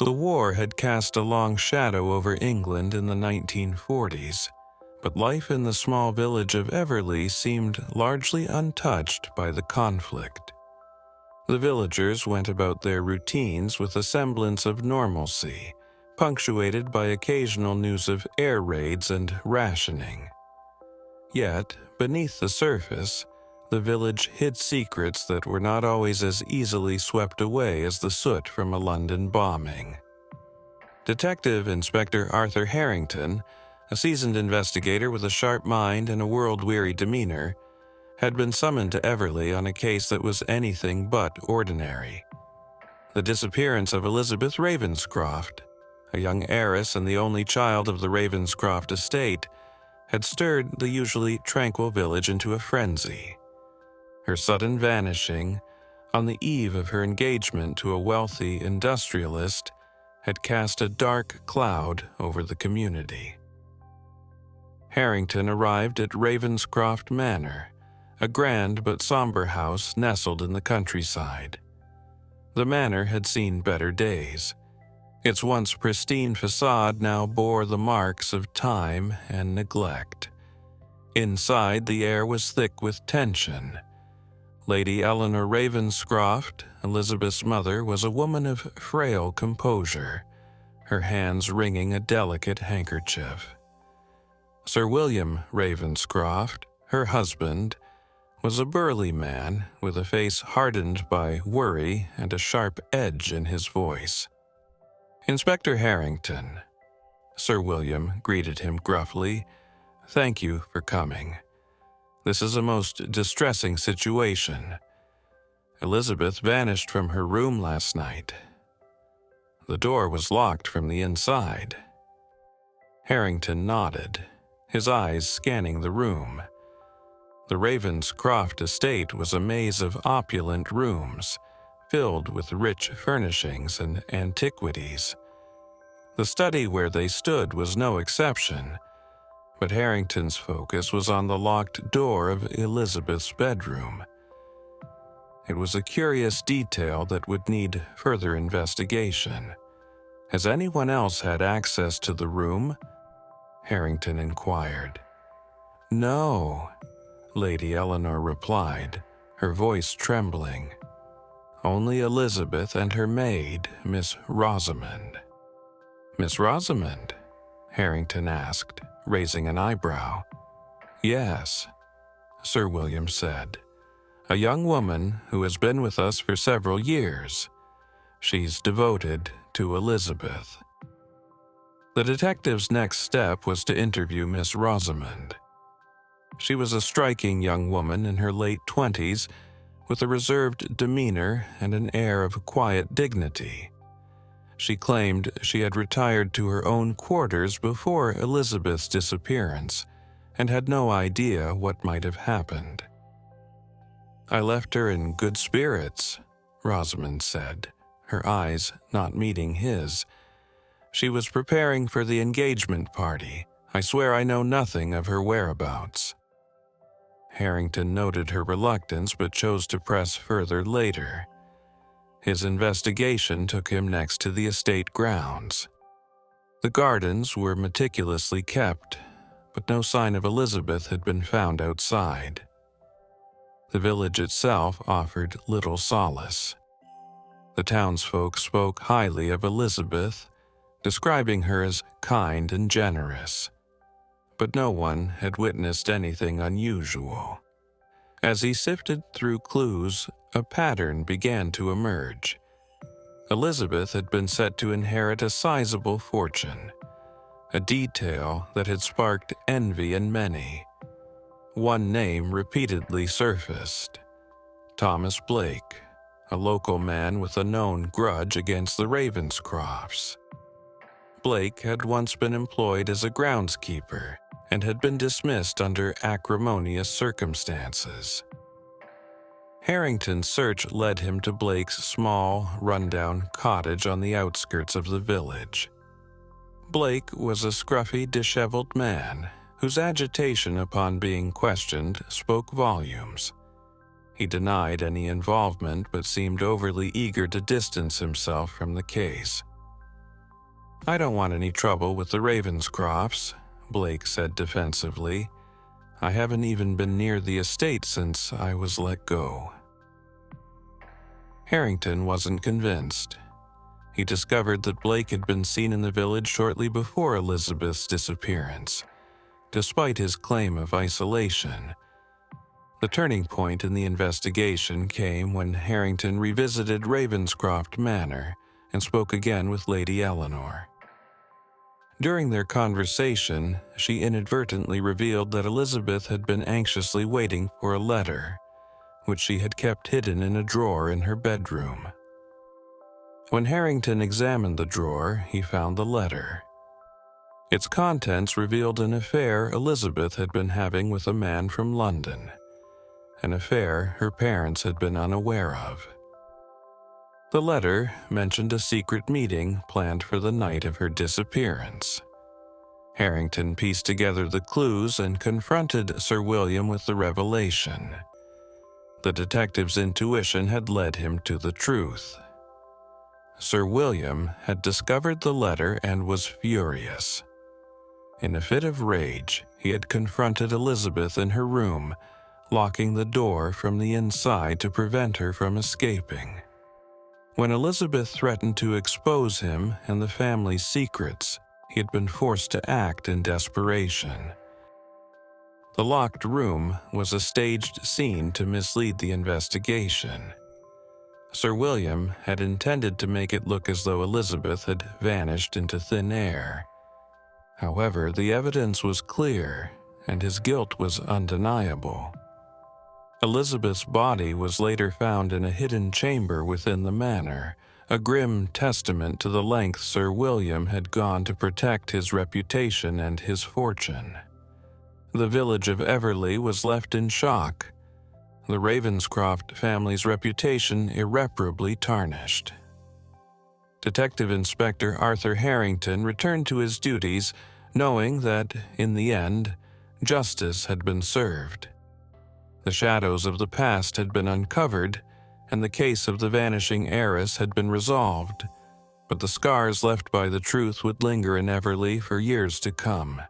The war had cast a long shadow over England in the 1940s, but life in the small village of Everleigh seemed largely untouched by the conflict. The villagers went about their routines with a semblance of normalcy, punctuated by occasional news of air raids and rationing. Yet, beneath the surface, the village hid secrets that were not always as easily swept away as the soot from a London bombing. Detective Inspector Arthur Harrington, a seasoned investigator with a sharp mind and a world-weary demeanor, had been summoned to Everleigh on a case that was anything but ordinary. The disappearance of Elizabeth Ravenscroft, a young heiress and the only child of the Ravenscroft estate, had stirred the usually tranquil village into a frenzy. Her sudden vanishing, on the eve of her engagement to a wealthy industrialist, had cast a dark cloud over the community. Harrington arrived at Ravenscroft Manor, a grand but somber house nestled in the countryside. The manor had seen better days. Its once pristine facade now bore the marks of time and neglect. Inside, the air was thick with tension. Lady Eleanor Ravenscroft, Elizabeth's mother, was a woman of frail composure, her hands wringing a delicate handkerchief. Sir William Ravenscroft, her husband, was a burly man with a face hardened by worry and a sharp edge in his voice. "Inspector Harrington," Sir William greeted him gruffly, "thank you for coming. This is a most distressing situation. Elizabeth vanished from her room last night. The door was locked from the inside." Harrington nodded, his eyes scanning the room. The Ravenscroft estate was a maze of opulent rooms, filled with rich furnishings and antiquities. The study where they stood was no exception, but Harrington's focus was on the locked door of Elizabeth's bedroom. It was a curious detail that would need further investigation. "Has anyone else had access to the room?" Harrington inquired. "No," Lady Eleanor replied, her voice trembling. "Only Elizabeth and her maid, Miss Rosamond." "Miss Rosamond?" Harrington asked, raising an eyebrow. "Yes," Sir William said. "A young woman who has been with us for several years. She's devoted to Elizabeth." The detective's next step was to interview Miss Rosamond. She was a striking young woman in her late 20s, with a reserved demeanor and an air of quiet dignity. She claimed she had retired to her own quarters before Elizabeth's disappearance and had no idea what might have happened. "I left her in good spirits," Rosamond said, her eyes not meeting his. "She was preparing for the engagement party. I swear I know nothing of her whereabouts." Harrington noted her reluctance but chose to press further later. His investigation took him next to the estate grounds. The gardens were meticulously kept, but no sign of Elizabeth had been found outside. The village itself offered little solace. The townsfolk spoke highly of Elizabeth, describing her as kind and generous. But no one had witnessed anything unusual. As he sifted through clues, a pattern began to emerge. Elizabeth had been set to inherit a sizable fortune, a detail that had sparked envy in many. One name repeatedly surfaced: Thomas Blake, a local man with a known grudge against the Ravenscrofts. Blake had once been employed as a groundskeeper and had been dismissed under acrimonious circumstances. Harrington's search led him to Blake's small, rundown cottage on the outskirts of the village. Blake was a scruffy, disheveled man whose agitation upon being questioned spoke volumes. He denied any involvement but seemed overly eager to distance himself from the case. "I don't want any trouble with the Ravenscrofts," Blake said defensively. "I haven't even been near the estate since I was let go." Harrington wasn't convinced. He discovered that Blake had been seen in the village shortly before Elizabeth's disappearance, despite his claim of isolation. The turning point in the investigation came when Harrington revisited Ravenscroft Manor and spoke again with Lady Eleanor. During their conversation, she inadvertently revealed that Elizabeth had been anxiously waiting for a letter, which she had kept hidden in a drawer in her bedroom. When Harrington examined the drawer, he found the letter. Its contents revealed an affair Elizabeth had been having with a man from London, an affair her parents had been unaware of. The letter mentioned a secret meeting planned for the night of her disappearance. Harrington pieced together the clues and confronted Sir William with the revelation. The detective's intuition had led him to the truth. Sir William had discovered the letter and was furious. In a fit of rage, he had confronted Elizabeth in her room, locking the door from the inside to prevent her from escaping. When Elizabeth threatened to expose him and the family's secrets, he had been forced to act in desperation. The locked room was a staged scene to mislead the investigation. Sir William had intended to make it look as though Elizabeth had vanished into thin air. However, the evidence was clear, and his guilt was undeniable. Elizabeth's body was later found in a hidden chamber within the manor, a grim testament to the lengths Sir William had gone to protect his reputation and his fortune. The village of Everleigh was left in shock, the Ravenscroft family's reputation irreparably tarnished. Detective Inspector Arthur Harrington returned to his duties, knowing that, in the end, justice had been served. The shadows of the past had been uncovered, and the case of the Vanishing Heiress had been resolved, but the scars left by the truth would linger in Everleigh for years to come.